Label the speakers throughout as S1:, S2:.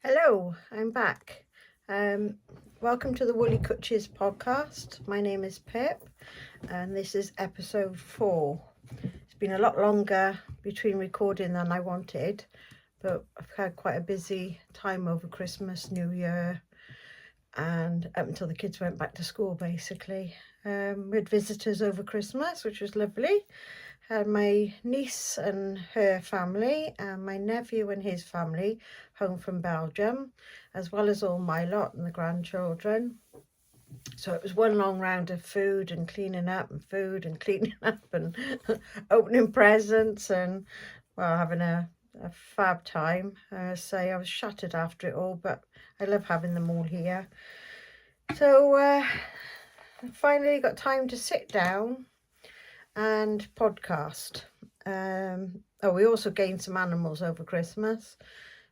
S1: Hello, I'm back. Welcome to the Woolyknits podcast. My name is Pip and this is episode 4. It's been a lot longer between recording than I wanted, but I've had quite a busy time over Christmas, New Year, and up until the kids went back to school basically. We had visitors over Christmas, which was lovely. Had my niece and her family and my nephew and his family home from Belgium, as well as all my lot and the grandchildren. So it was one long round of food and cleaning up and food and cleaning up and opening presents and, well, having a fab time. I say I was shattered after it all, but I love having them all here. So I finally got time to sit down and podcast. We also gained some animals over Christmas,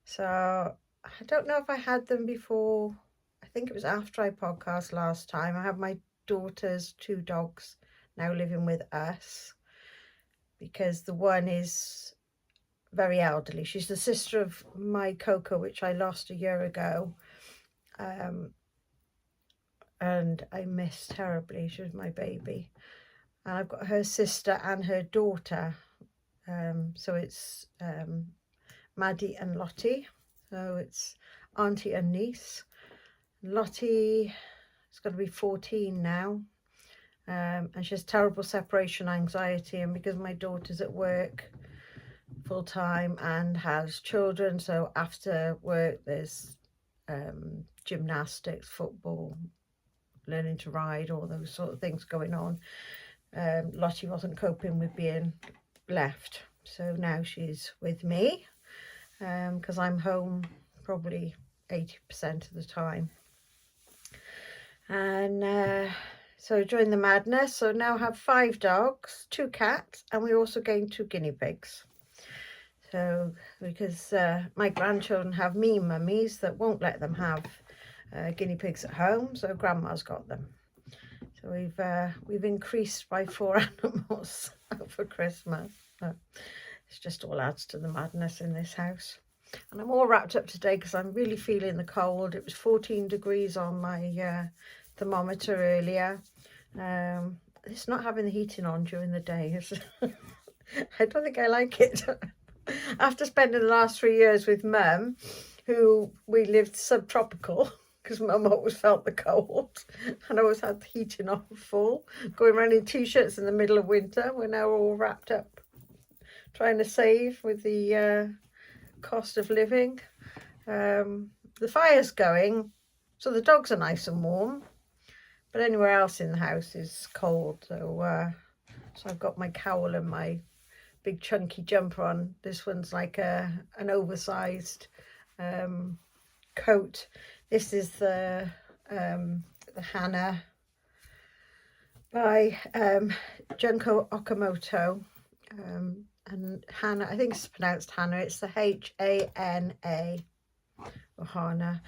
S1: so I don't know if I had them before. I think it was after I podcast last time. I have my daughter's 2 dogs now living with us because the one is very elderly. She's the sister of my Coco, which I lost a year ago, and I missed terribly. She was my baby. And I've got her sister and her daughter. So it's Maddie and Lottie. So it's auntie and niece. Lottie is going to be 14 now. And she has terrible separation anxiety. And because my daughter's at work full time and has children, so after work there's gymnastics, football, learning to ride, all those sort of things going on. Lottie wasn't coping with being left, so now she's with me because I'm home probably 80% of the time. And so during the madness, so now I have 5 dogs, 2 cats, and we also gained 2 guinea pigs. So because my grandchildren have mean mummies that won't let them have guinea pigs at home, so grandma's got them. So we've increased by 4 animals over Christmas. It's just all adds to the madness in this house. And I'm all wrapped up today because I'm really feeling the cold. It was 14 degrees on my thermometer earlier. It's not having the heating on during the day. I don't think I like it. After spending the last 3 years with Mum, who we lived subtropical, because Mum always felt the cold and always had the heating on full, going around in t-shirts in the middle of winter. We're now all wrapped up trying to save with the cost of living. The fire's going, so the dogs are nice and warm, but anywhere else in the house is cold. So I've got my cowl and my big chunky jumper on. This one's like an oversized coat. This is the Hana by Junko Okamoto, and Hana, I think it's pronounced Hana, it's the Hana, or Hana,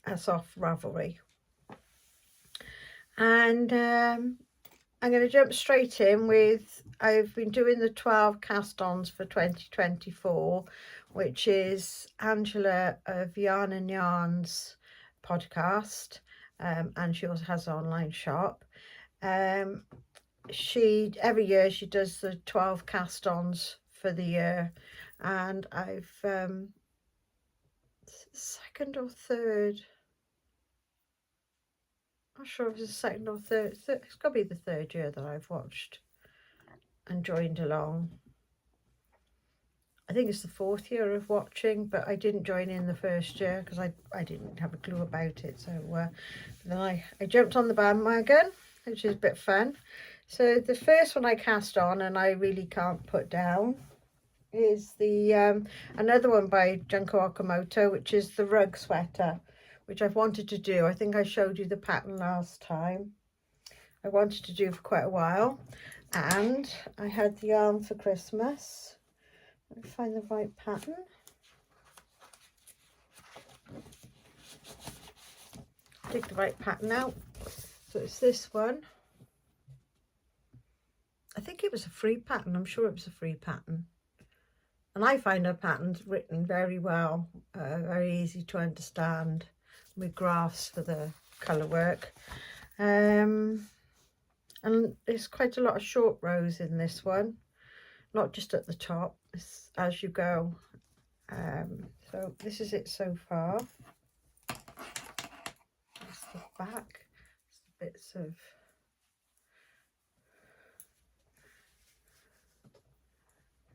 S1: that's off Ravelry. And I'm going to jump straight in with, I've been doing the 12 cast-ons for 2024, which is Angela of Yarn and Yarns podcast, and she also has an online shop. She every year she does the 12 cast-ons for the year, and I've second or third, not sure if it's the second or third, it's got to be the 3rd year that I've watched and joined along. I think it's the 4th year of watching, but I didn't join in the 1st year because I didn't have a clue about it. So then I jumped on the bandwagon, which is a bit fun. So the first one I cast on and I really can't put down is the another one by Junko Okamoto, which is the rug sweater, which I've wanted to do. I think I showed you the pattern last time. I wanted to do for quite a while, and I had the yarn for Christmas. Let me find the right pattern. Dig the right pattern out. So it's this one. I think it was a free pattern. I'm sure it was a free pattern. And I find her patterns written very well, very easy to understand, with graphs for the colour work. And there's quite a lot of short rows in this one, not just at the top, it's as you go. So this is it so far. That's the back. It's the bits of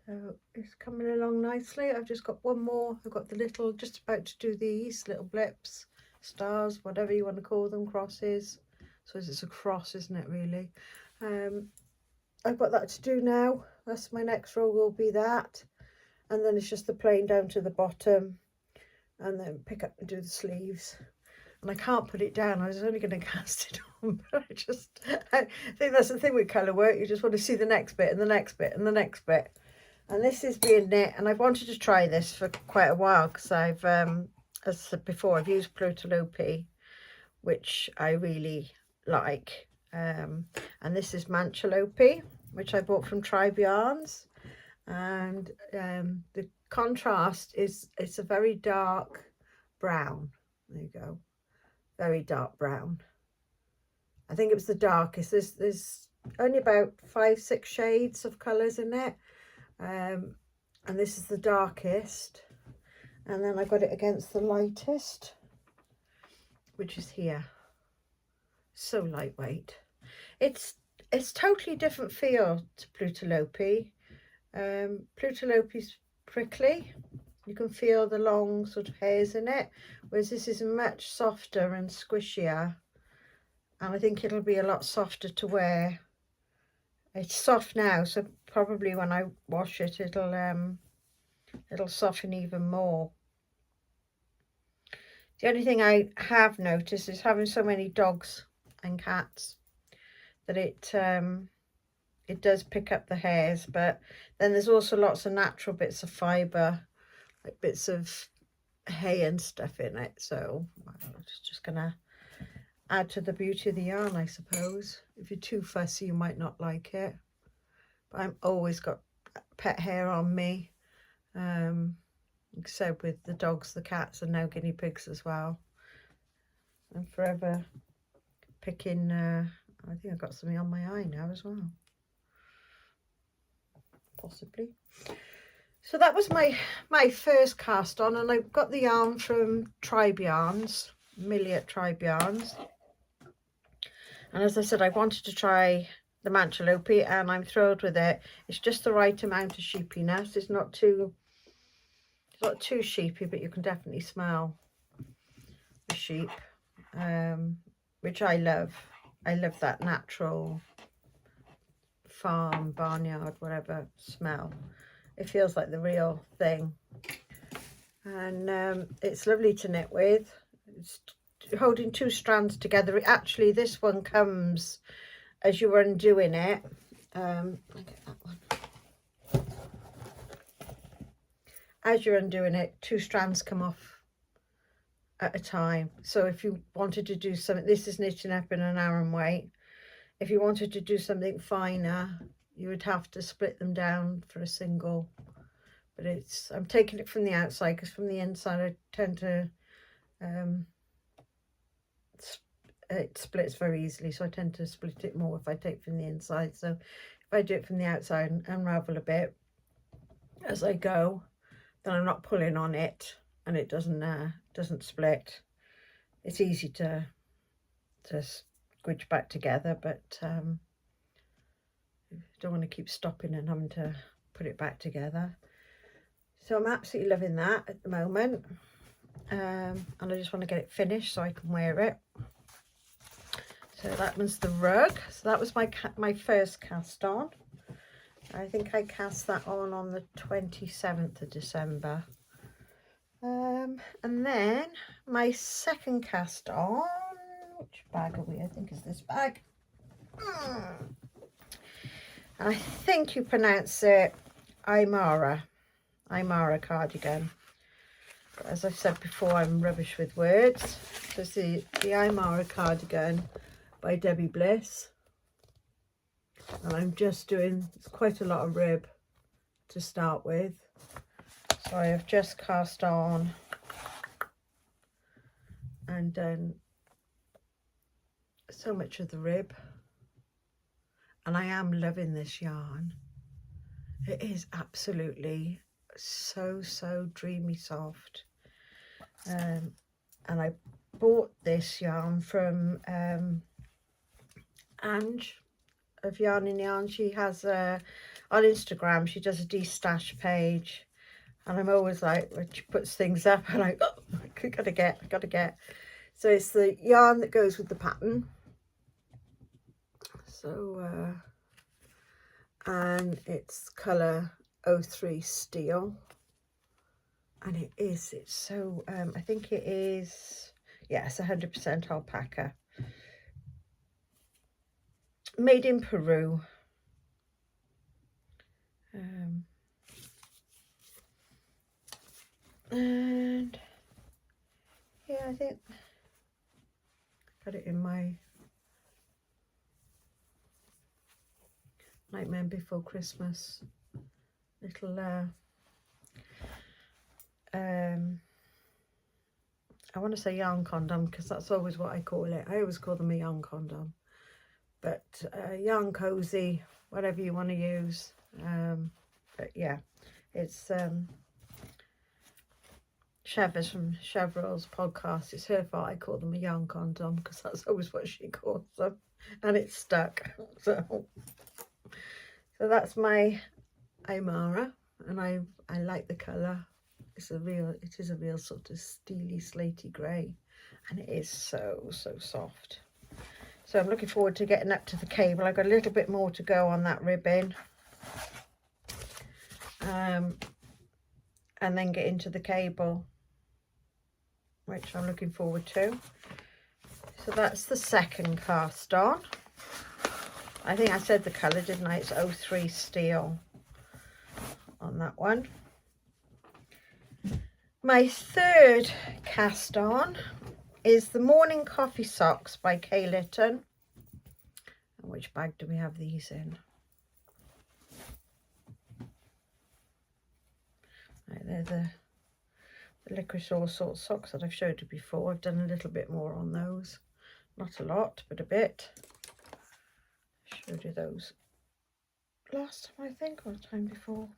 S1: so it's coming along nicely. I've just got one more. I've got the little, just about to do these little blips, stars, whatever you want to call them, crosses. So it's a cross, isn't it, really? I've got that to do now. That's my next row, will be that. And then it's just the plain down to the bottom, and then pick up and do the sleeves. And I can't put it down. I was only going to cast it on, but I think that's the thing with colour work. You just want to see the next bit and the next bit and the next bit. And this is being knit, and I've wanted to try this for quite a while because I've, as I said before, I've used Poldale, which I really like. And this is Manchelopis, which I bought from Tribe Yarns. And the contrast is, it's a very dark brown. There you go. Very dark brown. I think it was the darkest. There's only about 5-6 shades of colours in it. And this is the darkest, and then I got it against the lightest, which is here. So lightweight. It's totally different feel to Poldale. Poldale's prickly. You can feel the long sort of hairs in it, whereas this is much softer and squishier, and I think it'll be a lot softer to wear. It's soft now, so probably when I wash it, it'll soften even more. The only thing I have noticed is having so many dogs and cats that it does pick up the hairs, but then there's also lots of natural bits of fibre, like bits of hay and stuff in it. So it's just gonna add to the beauty of the yarn, I suppose. If you're too fussy, you might not like it. But I've always got pet hair on me, except with the dogs, the cats, and now guinea pigs as well. I'm forever picking, I think I've got something on my eye now as well. Possibly. So that was my first cast on, and I got the yarn from Tribe Yarns, Millie at Tribe Yarns. And as I said, I wanted to try the Manchelopis, and I'm thrilled with it. It's just the right amount of sheepiness. It's not too sheepy, but you can definitely smell the sheep, which I love. I love that natural farm, barnyard, whatever smell. It feels like the real thing, and it's lovely to knit with. It's holding 2 strands together. Actually, this one comes as you're undoing it. I'll get that one. As you're undoing it, 2 strands come off at a time. So if you wanted to do something, this is knitting up in an Aran weight. If you wanted to do something finer, you would have to split them down for a single. But I'm taking it from the outside, because from the inside I tend to it splits very easily, so I tend to split it more if I take from the inside. So if I do it from the outside and unravel a bit as I go, then I'm not pulling on it, and it doesn't split. It's easy to squidge back together, but don't want to keep stopping and having to put it back together. So I'm absolutely loving that at the moment, and I just want to get it finished so I can wear it. So that was the rug. So that was my first cast on. I think I cast that on the 27th of December. And then my second cast on, which bag are we? I think it's this bag. I think you pronounce it Aymara Cardigan. But as I've said before, I'm rubbish with words. So it's the Aymara Cardigan by Debbie Bliss. And I'm just doing, it's quite a lot of rib to start with. So I have just cast on and done so much of the rib, and I am loving this yarn. It is absolutely so dreamy soft, and I bought this yarn from Ange of Yarn in Yarn. She has on Instagram, she does a de-stash page, and I'm always like, when she puts things up, I'm like, oh, I gotta get. So it's the yarn that goes with the pattern. So and it's colour 03 steel, and it's so I think it is, yes, 100% alpaca, made in Peru. And yeah, I think I got it in my Nightmare Before Christmas little I want to say yarn condom, because that's always what I call it. I always call them a yarn condom, but yarn cozy, whatever you want to use. But yeah, it's Chever's from Chevrill's podcast. It's her fault I call them a yarn condom, because that's always what she calls them, and it's stuck. So that's my Aymara, and I like the colour. It is a real sort of steely slaty grey, and it is so soft. So I'm looking forward to getting up to the cable. I've got a little bit more to go on that ribbon, and then get into the cable, which I'm looking forward to. So that's the second cast on. I think I said the colour, didn't I? It's 03 steel on that one. My third cast on is the Morning Coffee Socks by Kay Litton. And which bag do we have these in? Right, they're the licorice all sorts socks that I've showed you before. I've done a little bit more on those. Not a lot, but a bit. Showed you those last time, I think, or the time before.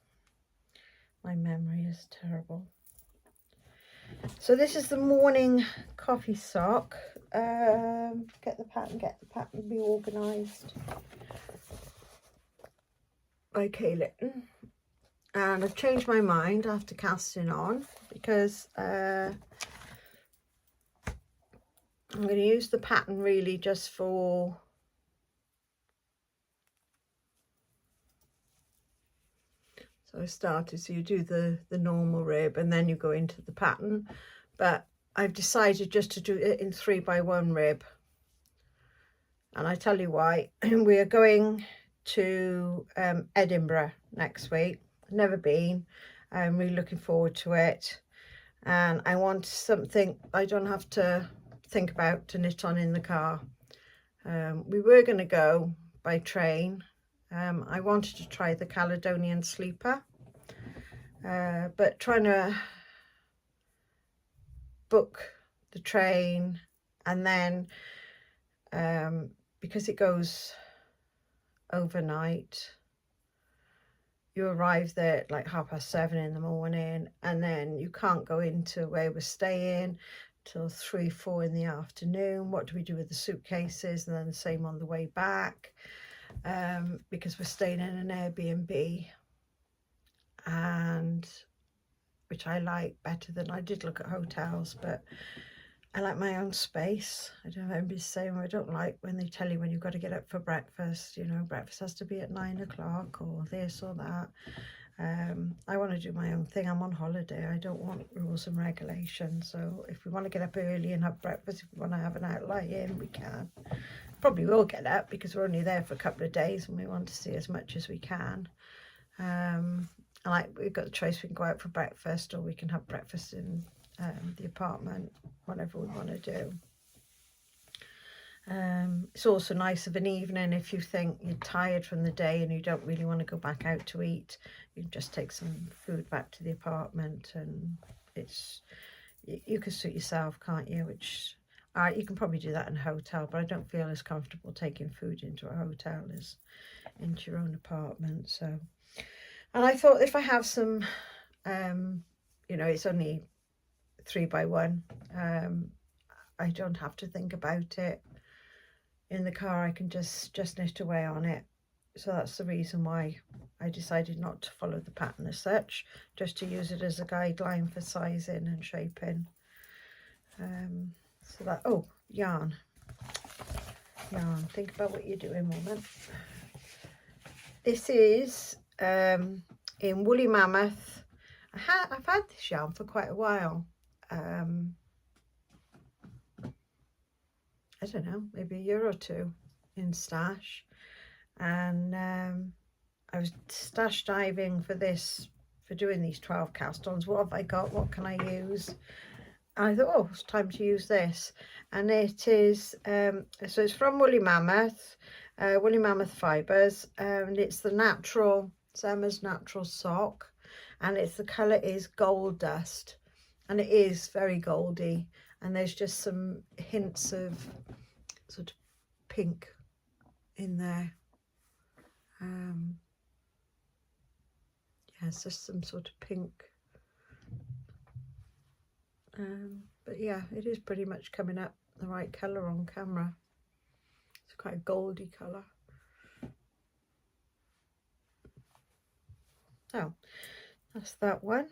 S1: My memory is terrible. So this is the Morning Coffee Sock. Get the pattern, be organised. By Kay Litton. And I've changed my mind after casting on, because I'm going to use the pattern really just for so I started, so you do the normal rib and then you go into the pattern, but I've decided just to do it in 3x1 rib, and I tell you why. We are going to Edinburgh next week. Never been. I'm really looking forward to it, and I want something I don't have to think about to knit on in the car. We were going to go by train. I wanted to try the Caledonian Sleeper, but trying to book the train, and then because it goes overnight, you arrive there at like 7:30 in the morning, and then you can't go into where we're staying till 3-4 in the afternoon. What do we do with the suitcases? And then the same on the way back, because we're staying in an Airbnb, and which I like better than, I did look at hotels, but I like my own space. I don't know, I'm just saying, I don't like when they tell you when you've got to get up for breakfast, you know, breakfast has to be at 9 o'clock or this or that. I want to do my own thing. I'm on holiday. I don't want rules and regulations. So if we want to get up early and have breakfast, if we want to have an outlet in, we can. Probably will get up because we're only there for a couple of days and we want to see as much as we can. Like, we've got the choice, we can go out for breakfast or we can have breakfast in the apartment, whatever we want to do. It's also nice of an evening if you think you're tired from the day and you don't really want to go back out to eat. You can just take some food back to the apartment, and you can suit yourself, can't you? Which you can probably do that in a hotel, but I don't feel as comfortable taking food into a hotel as into your own apartment. So, and I thought if I have some, you know, it's only 3x1. I don't have to think about it in the car. I can just knit away on it. So that's the reason why I decided not to follow the pattern as such, just to use it as a guideline for sizing and shaping. So that, oh, yarn, think about what you're doing, woman. This is in Woolly Mammoth. I've had this yarn for quite a while. I don't know, maybe a year or two in stash, and I was stash diving for doing these 12 cast-ons. What have I got? What can I use? And I thought, oh, it's time to use this. And it is, so it's from Woolly Mammoth fibres, and it's the natural, Summer's Natural Sock, and the colour is Gold Dust, and it is very goldy, and there's just some hints of sort of pink in there. Yeah, it's just some sort of pink. But yeah, it is pretty much coming up the right colour on camera. It's quite a goldy colour. So that's that one.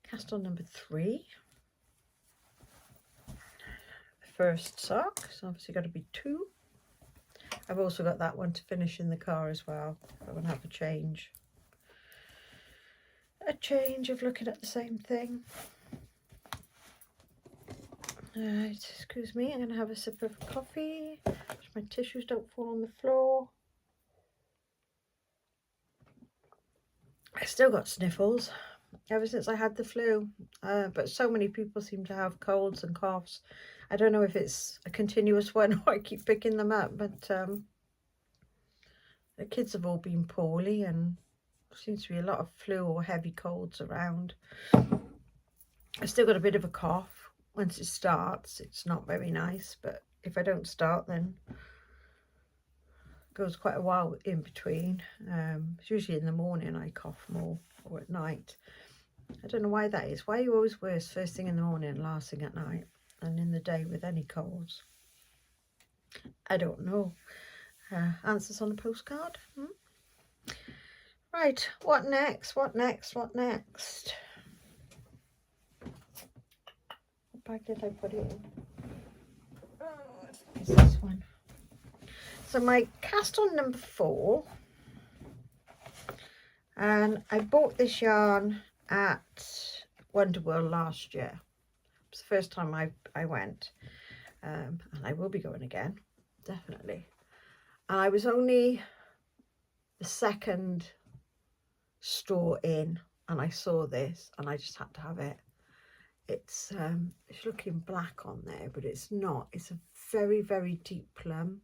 S1: Cast on number 3. First sock, so obviously got to be 2. I've also got that one to finish in the car as well. I want to have a change of looking at the same thing. Excuse me, I'm going to have a sip of coffee so my tissues don't fall on the floor. I still got sniffles ever since I had the flu, but so many people seem to have colds and coughs. I don't know if it's a continuous one or I keep picking them up, but the kids have all been poorly, and seems to be a lot of flu or heavy colds around. I've still got a bit of a cough. Once it starts, it's not very nice, but if I don't start, then it goes quite a while in between. It's usually in the morning I cough more, or at night. I don't know why that is. Why are you always worse first thing in the morning and last thing at night, and in the day with any colds? I don't know. Answers on a postcard. Right, what next? What next? What next? What bag did I put it in? Oh, it's this one. So my cast on number 4, and I bought this yarn at Wonder World last year. It was the first time I went, and I will be going again, definitely. And I was only the second store in, and I saw this and I just had to have it. It's looking black on there, but it's not. It's a very, very deep plum.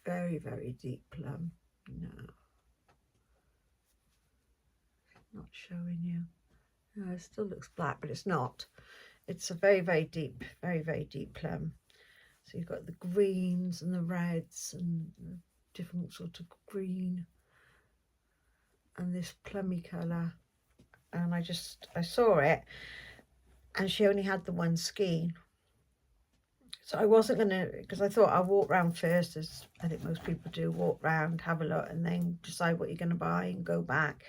S1: Very, very deep plum. No, not showing you. No, it still looks black, but it's not. It's a very, very deep plum. So you've got the greens and the reds and the different sort of green, and this plummy colour. And I saw it, and she only had the one skein, so I wasn't gonna, because I thought I'll walk round first, as I think most people do, walk round, have a look, and then decide what you're going to buy and go back.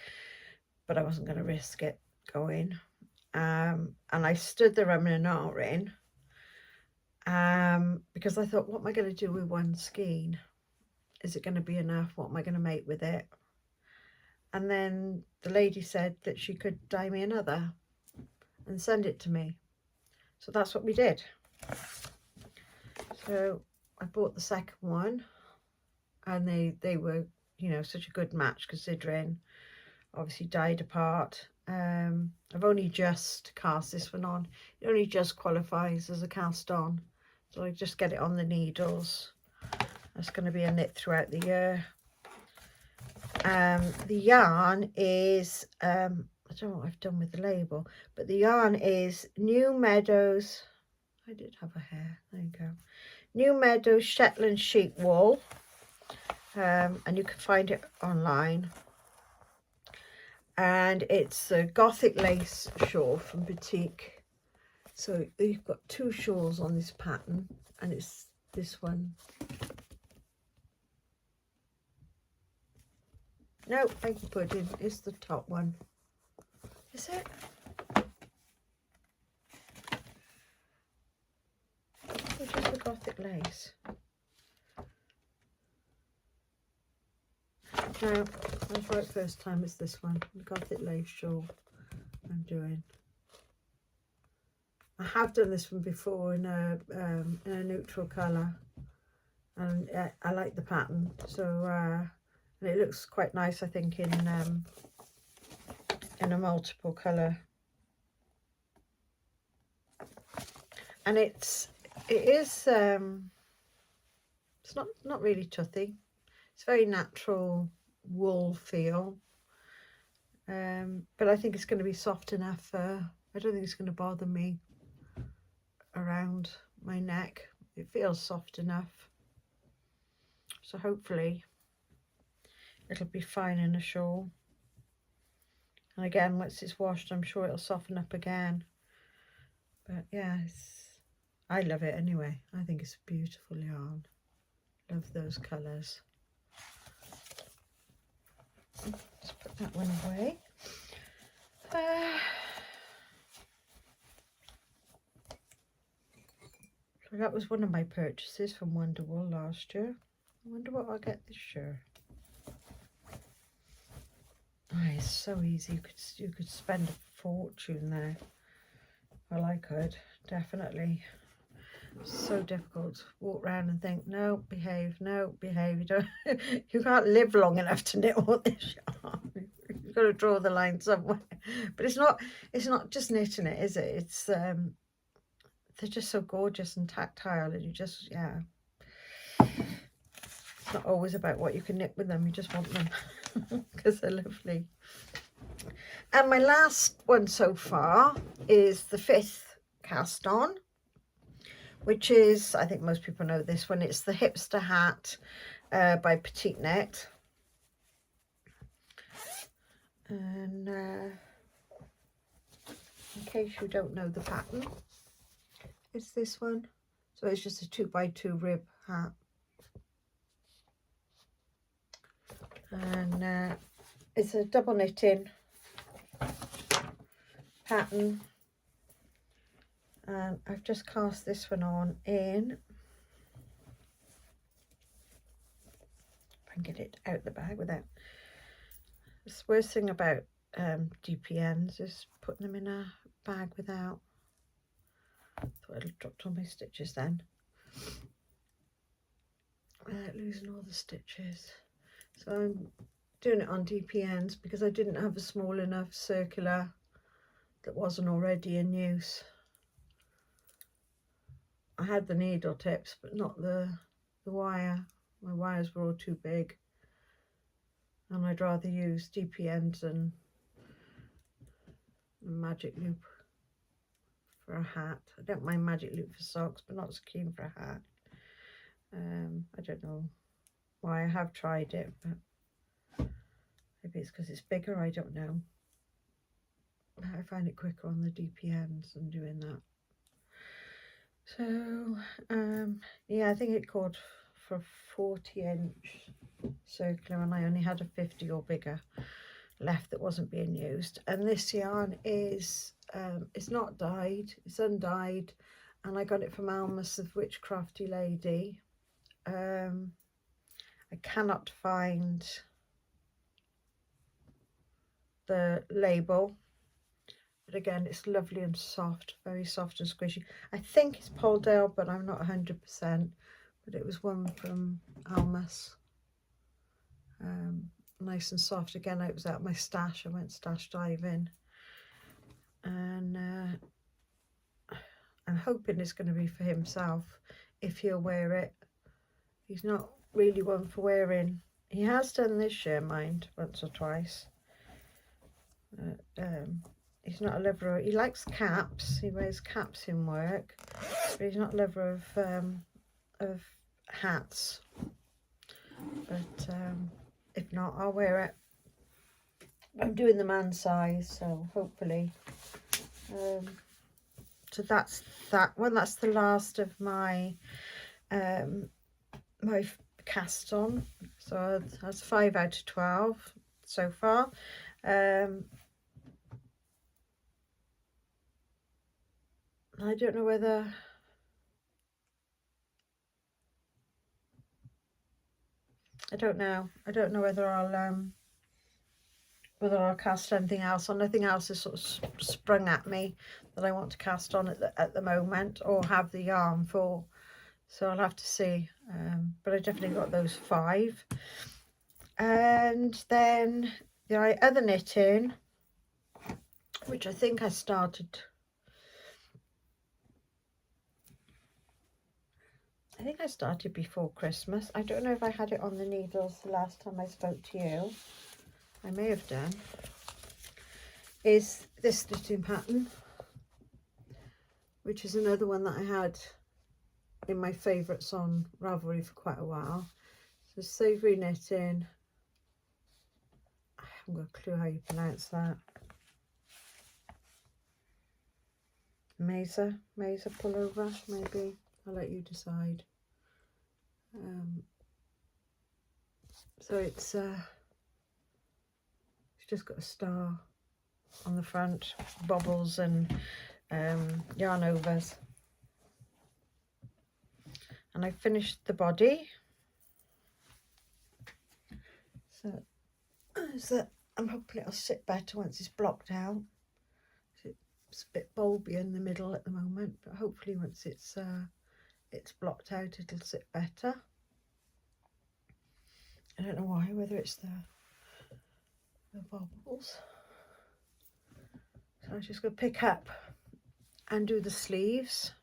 S1: But I wasn't going to risk it going, and I stood there umming and ahhing, because I thought, what am I going to do with one skein? Is it going to be enough? What am I going to make with it? And then the lady said that she could dye me another and send it to me. So that's what we did. So I bought the second one, and they were, you know, such a good match, considering obviously dyed apart. I've only just cast this one on. It only just qualifies as a cast on, so I just get it on the needles. That's going to be a knit throughout the year. The yarn is I don't know what I've done with the label, but the yarn is New Meadows. I did have a hair. There you go. New Meadow Shetland Sheep wool, and you can find it online. And it's a Gothic Lace Shawl from Batik. So you've got two shawls on this pattern, and it's this one. No, thank you, Pudding. It's the top one. Is it? Which is the Gothic Lace? No, that's right, first time it's this one. The Gothic Lace Shawl I'm doing. I have done this one before in a neutral colour, and I like the pattern. So and it looks quite nice, I think, in a multiple colour. And it is it's not really toothy. It's very natural wool feel, but I think it's going to be soft enough. I don't think it's going to bother me around my neck. It feels soft enough, so hopefully it'll be fine in a shawl. And again, once it's washed, I'm sure it'll soften up again. But yeah, I love it anyway. I think it's a beautiful yarn. Love those colours. Let's put that one away. So that was one of my purchases from Wonderwool last year. I wonder what I'll get this year. Oh, it's so easy. You could spend a fortune there. Well, I could definitely. So difficult. Walk around and think, no, behave, no, behave. You can't live long enough to knit all this yarn. You've got to draw the line somewhere. But it's not just knitting it, is it? It's they're just so gorgeous and tactile, and you just, yeah. It's not always about what you can knit with them. You just want them because they're lovely. And my last one so far is the 5th cast on, which is, I think most people know this one. It's the Hipster Hat by Petite Knit. And in case you don't know the pattern, it's this one. So it's just a 2x2 rib hat. And it's a double knitting pattern. And I've just cast this one on in, if I can get it out the bag without. The worst thing about DPNs is putting them in a bag without. Thought I'd have dropped all my stitches then. Losing all the stitches. So I'm doing it on DPNs because I didn't have a small enough circular that wasn't already in use. I had the needle tips, but not the wire. My wires were all too big, and I'd rather use DPNs and magic loop for a hat. I don't mind magic loop for socks, but not so keen for a hat. I don't know why. I have tried it, but maybe it's because it's bigger. I don't know. I find it quicker on the DPNs than doing that. So yeah, I think it called for 40-inch circular, and I only had a 50 or bigger left that wasn't being used. And this yarn is it's not dyed, it's undyed, and I got it from Almas of Witch Crafty Lady. I cannot find the label, but again, it's lovely and soft, very soft and squishy. I think it's Poldale, but I'm not 100%. But it was one from Almas. nice and soft. Again, it was at my stash. I went stash diving, and I'm hoping it's going to be for himself if he'll wear it. He's not really one for wearing. He has done this year, mind, once or twice. He's not a lover. He likes caps. He wears caps in work, but he's not a lover of hats. But if not, I'll wear it. I'm doing the man size, so hopefully. So that's that one. That's the last of my my cast on. So that's 5 out of 12 so far. I don't know whether I don't know whether I'll cast anything else on. Nothing else is sort of sprung at me that I want to cast on at the moment, or have the yarn for. So I'll have to see. But I definitely got those 5. And then the other knitting, which I think I started. I think I started before Christmas. I don't know if I had it on the needles the last time I spoke to you. I may have done. Is this knitting pattern, which is another one that I had in my favourites on Ravelry for quite a while. So Savory Knitting. I haven't got a clue how you pronounce that. Meissa Pullover, maybe. I'll let you decide. So it's just got a star on the front, bobbles and yarn overs. And I finished the body. So I'm hoping it'll sit better once it's blocked out. It's a bit bulby in the middle at the moment, but hopefully once it's blocked out, it'll sit better. I don't know why, whether it's the bobbles. So I'm just going to pick up and do the sleeves.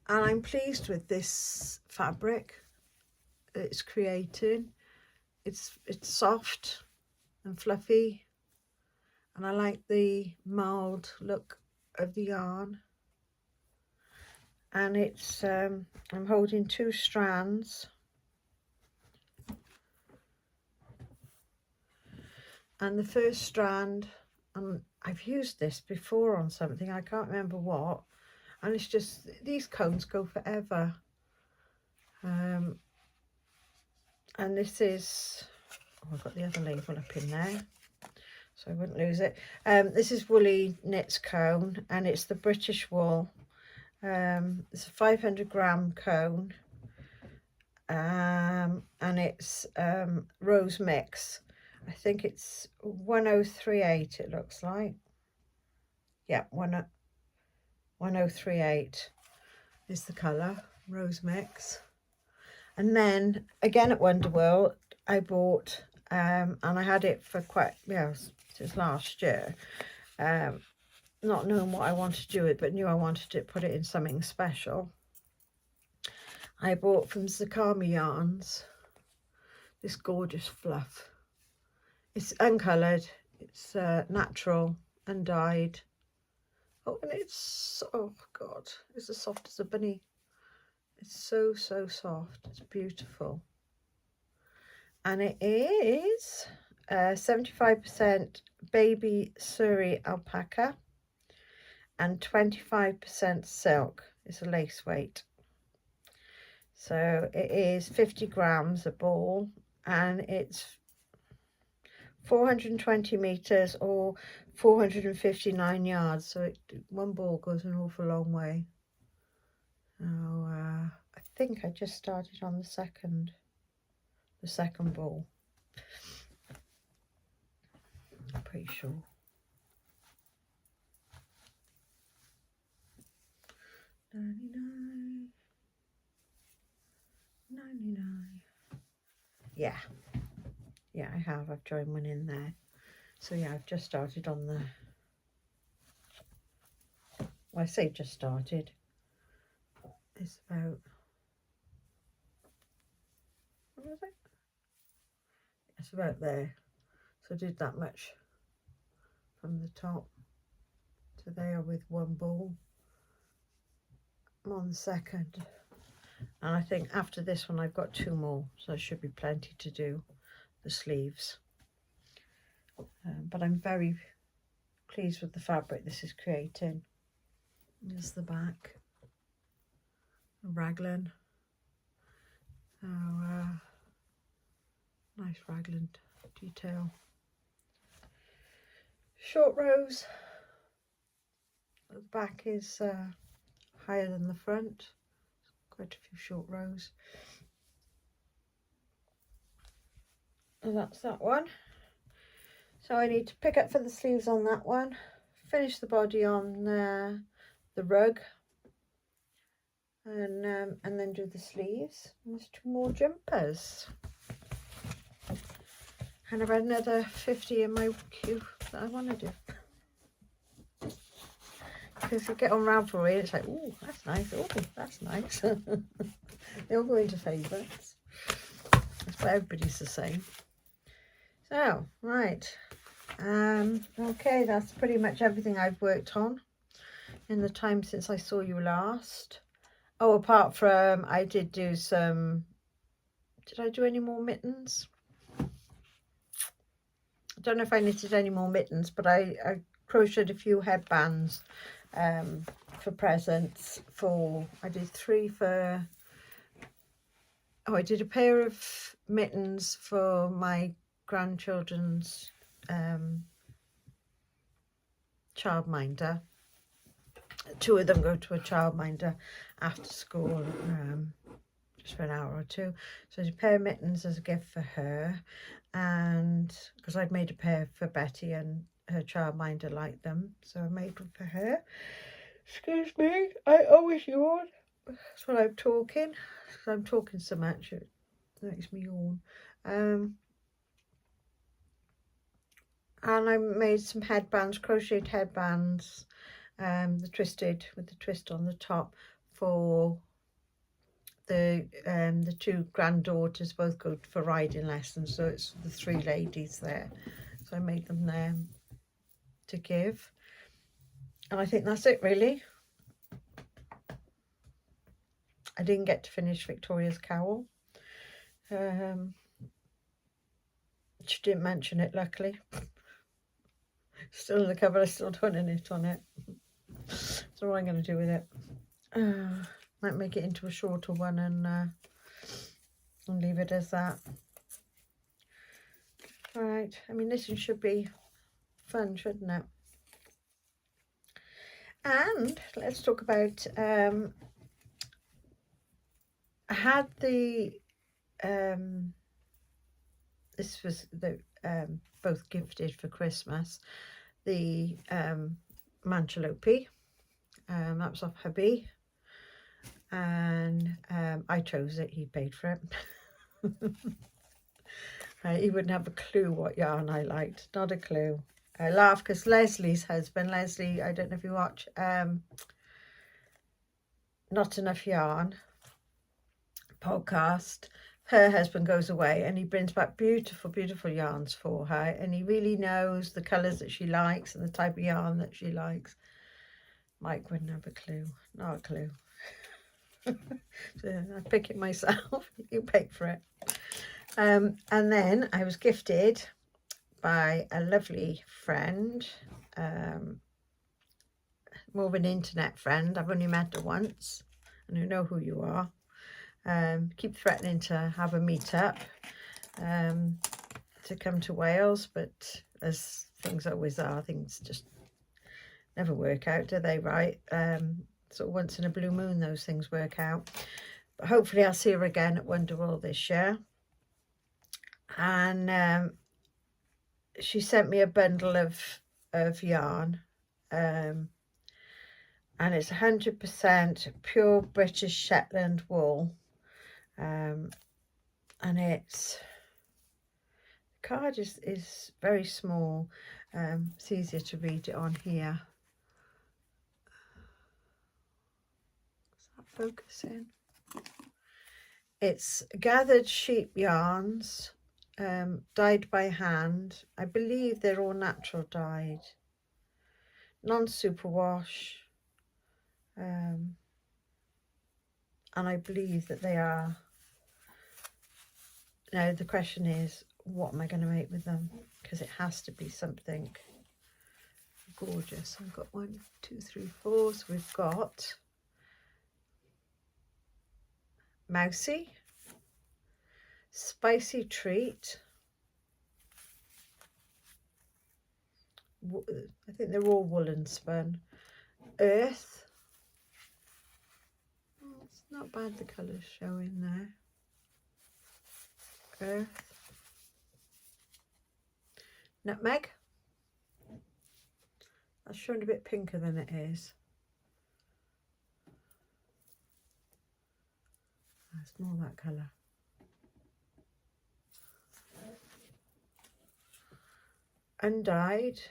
S1: And I'm pleased with this fabric that it's creating. It's soft and fluffy, and I like the mild look of the yarn. And it's I'm holding 2 strands, and the first strand, I've used this before on something, I can't remember what, and it's just, these cones go forever. And this is, oh, I've got the other label up in there so I wouldn't lose it. This is Woolyknits cone, and it's the British wool. It's a 500 gram cone, and it's rose mix. I think it's 1038, it looks like. Yeah, 1038 is the colour, rose mix. And then again at Wonderworld, I bought, and I had it for quite, since last year. Not knowing what I wanted to do with it, but knew I wanted to put it in something special. I bought from Zakami yarns this gorgeous fluff. It's uncoloured, it's natural, undyed. Oh, and it's, oh God, it's as soft as a bunny. It's so soft, it's beautiful. And it is 75% baby suri alpaca and 25% silk. It's a lace weight. So it is 50 grams a ball, and it's 420 meters or 459 yards. So one ball goes an awful long way. Oh, I think I just started on the second ball. I'm pretty sure. 99. Yeah. have. I've joined one in there. So yeah, I've just started on the, well, I say just started. It's about, what was it? It's about there. So I did that much from the top to there with one ball. I'm on the second. And I think after this one I've got 2 more, so there should be plenty to do the sleeves. But I'm very pleased with the fabric this is creating. There's the back, a raglan. Oh, nice raglan detail. Short rows. The back is higher than the front. Quite a few short rows. And that's that one. So I need to pick up for the sleeves on that one, finish the body on the rug, and then do the sleeves. And there's 2 more jumpers. And I've had another 50 in my queue that I want to do. Because you get on Ravelry and it's like, oh, that's nice, oh, that's nice. They all go into favourites. That's why everybody's the same. So, right. Okay, that's pretty much everything I've worked on in the time since I saw you last. Oh, apart from I did do some, did I do any more mittens? I don't know if I knitted any more mittens, but I crocheted a few headbands for presents. I did 3 for, oh, I did a pair of mittens for my grandchildren's childminder. 2 of them go to a childminder after school, just for an hour or 2. So I did a pair of mittens as a gift for her, and because I'd made a pair for Betty and her childminder liked them, so I made one for her. Excuse me, I always yawn. That's what I'm talking. So I'm talking so much it makes me yawn. And I made some headbands, crocheted headbands, the twisted with the twist on the top for the 2 granddaughters, both go for riding lessons, so it's the 3 ladies there. So I made them there to give, and I think that's it really. I didn't get to finish Victoria's cowl. She didn't mention it, luckily. Still in the cupboard, I still don't knit on it. So what I'm going to do with it, might make it into a shorter one and leave it as that. All right, I mean, this should be fun, shouldn't it? And let's talk about, I had the, this was the both gifted for Christmas, the Manchelopis, that was off hubby, and I chose it, he paid for it. He wouldn't have a clue what yarn I liked, not a clue. I laugh because Leslie's husband, Leslie, I don't know if you watch Not Enough Yarn podcast, her husband goes away and he brings back beautiful, beautiful yarns for her, and he really knows the colours that she likes and the type of yarn that she likes. Mike wouldn't have a clue, not a clue. So I pick it myself, you pay for it. And then I was gifted by a lovely friend, more of an internet friend. I've only met her once and I know who you are. Keep threatening to have a meet-up to come to Wales, but as things always are, things just never work out, do they, right? Sort of once in a blue moon those things work out. But hopefully I'll see her again at Wonderworld this year. And she sent me a bundle of yarn, and it's 100% pure British Shetland wool, and it's The card is very small. It's easier to read it on here. Is that focusing? It's gathered sheep yarns, dyed by hand. I believe they're all natural dyed, non-superwash, and I believe that they are. Now the question is, what am I going to make with them? Because it has to be something gorgeous. I've got 1, 2, 3, 4. So we've got Mousy, Spicy Treat. I think they're all wool and spun. Earth. Oh, it's not bad, the colours showing there. Earth. Nutmeg. That's showing a bit pinker than it is. It's more that colour. Undyed.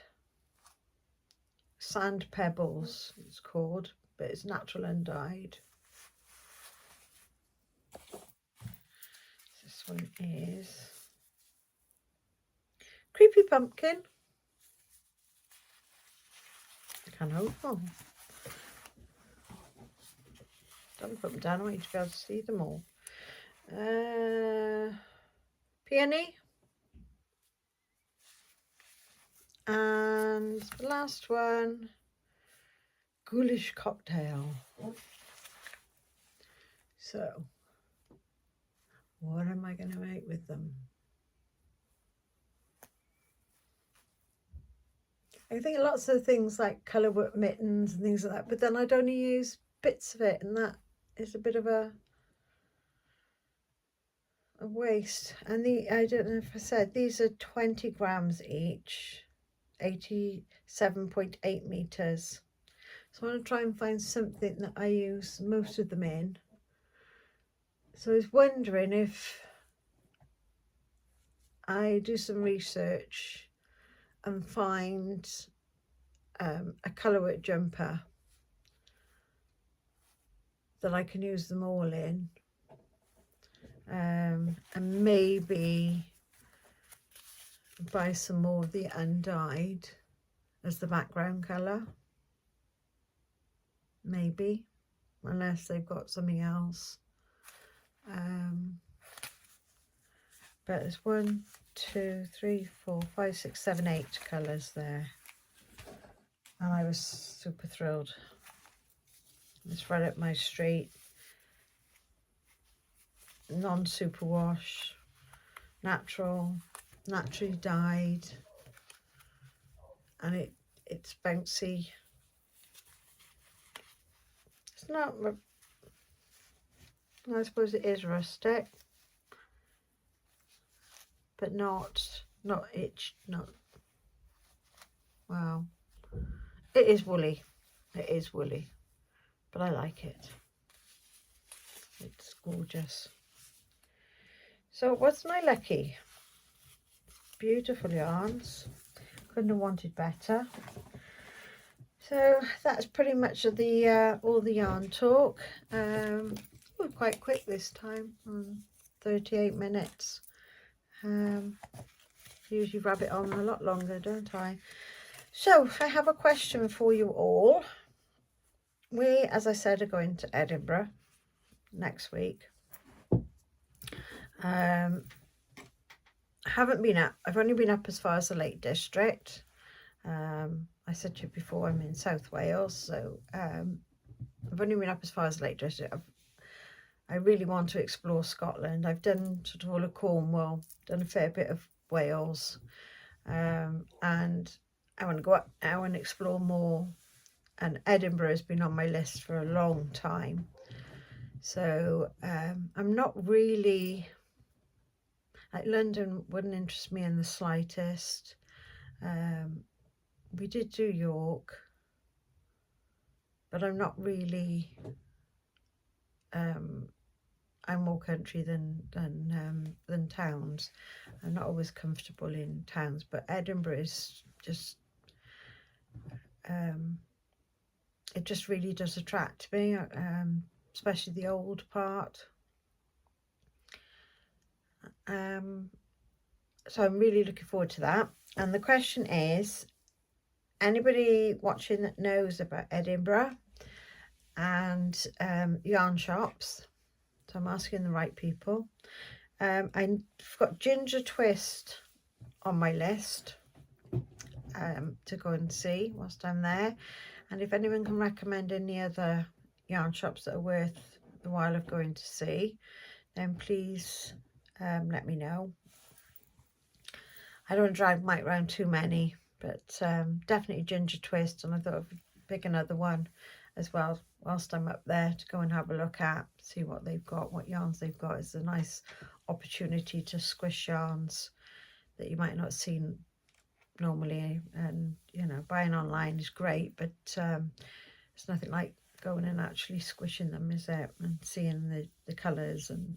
S1: Sand Pebbles, it's called, but it's natural undyed. This one is Creepy Pumpkin. I can't hold them. Don't put them down, I want you to be able to see them all. Peony. And the last one, Ghoulish Cocktail. So, what am I going to make with them? I think lots of things like colour work mittens and things like that, but then I'd only use bits of it, and that is a bit of a waste. And I don't know if I said, these are 20 grams each, 87.8 meters. So I want to try and find something that I use most of them in. So I was wondering if I do some research and find a colourwork jumper that I can use them all in, and maybe buy some more of the undyed as the background colour, maybe, unless they've got something else. But there's 1, 2, 3, 4, 5, 6, 7, 8 colours there, and I was super thrilled. It's right up my street. Non-superwash, naturally dyed, and it's bouncy. It's not, I suppose it is rustic, but not itched, not, well, it is woolly, but I like it. It's gorgeous. So wasn't I lucky? Beautiful yarns, couldn't have wanted better. So that's pretty much the all the yarn talk. We're quite quick this time, 38 minutes. Usually rabbit on a lot longer, don't I? So I have a question for you all. We, as I said, are going to Edinburgh next week. Haven't been up. I've only been up as far as the Lake District. I said to you before, I'm in South Wales, so I've only been up as far as the Lake District. I really want to explore Scotland. I've done sort of all of Cornwall, done a fair bit of Wales, and I want to go up now and explore more. And Edinburgh has been on my list for a long time. So I'm not really, like, London wouldn't interest me in the slightest. We did do York, but I'm not really, I'm more country than towns. I'm not always comfortable in towns, but Edinburgh is just it just really does attract me, especially the old part. So I'm really looking forward to that. And the question is, anybody watching that knows about Edinburgh and yarn shops? So I'm asking the right people. I've got Ginger Twist on my list to go and see whilst I'm there. And if anyone can recommend any other yarn shops that are worth the while of going to see, then please let me know. I don't want to drive Mike around too many, but definitely Ginger Twist, and I thought I'd pick another one as well whilst I'm up there to go and have a look at, see what they've got, what yarns they've got. It's a nice opportunity to squish yarns that you might not have seen normally, and you know, buying online is great, but it's nothing like going and actually squishing them, is it, and seeing the colours. And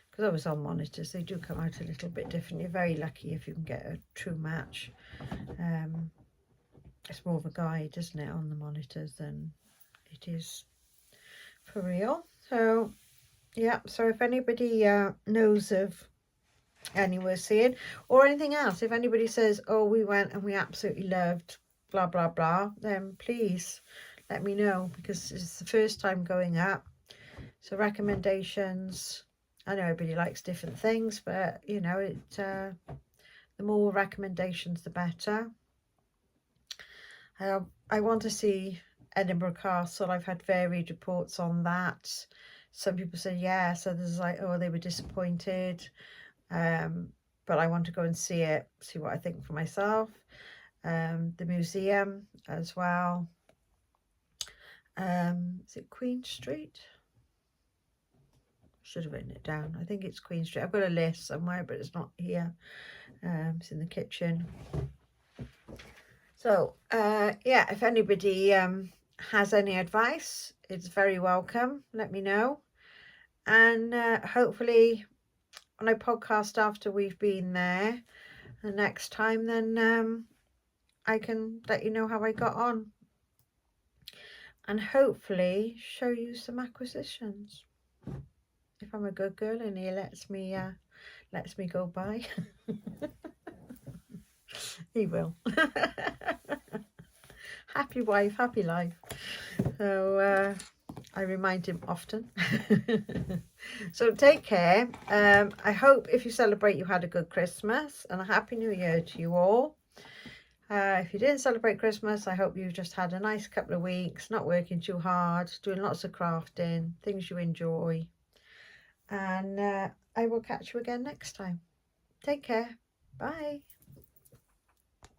S1: because I was on monitors, they do come out a little bit different. You're very lucky if you can get a true match. It's more of a guide, isn't it, on the monitors than it is for real. So yeah, so if anybody knows of anywhere seeing or anything else, if anybody says, oh, we went and we absolutely loved blah blah blah, then please let me know, because it's the first time going up. So recommendations, I know everybody likes different things, but you know, the more recommendations the better. I want to see Edinburgh Castle. I've had varied reports on that. Some people say yeah, so there's like, oh, they were disappointed. But I want to go and see it, see what I think for myself. The museum as well. Is it Queen Street? Should have written it down. I think it's Queen Street. I've got a list somewhere, but it's not here. It's in the kitchen. So yeah, if anybody has any advice, it's very welcome. Let me know. And hopefully when I podcast after we've been there the next time, then I can let you know how I got on, and hopefully show you some acquisitions if I'm a good girl and he lets me go by. He will. Happy wife, happy life. So I remind him often. So take care. I hope if you celebrate, you had a good Christmas, and a happy new year to you all. If you didn't celebrate Christmas, I hope you've just had a nice couple of weeks, not working too hard, doing lots of crafting, things you enjoy. And I will catch you again next time. Take care. Bye.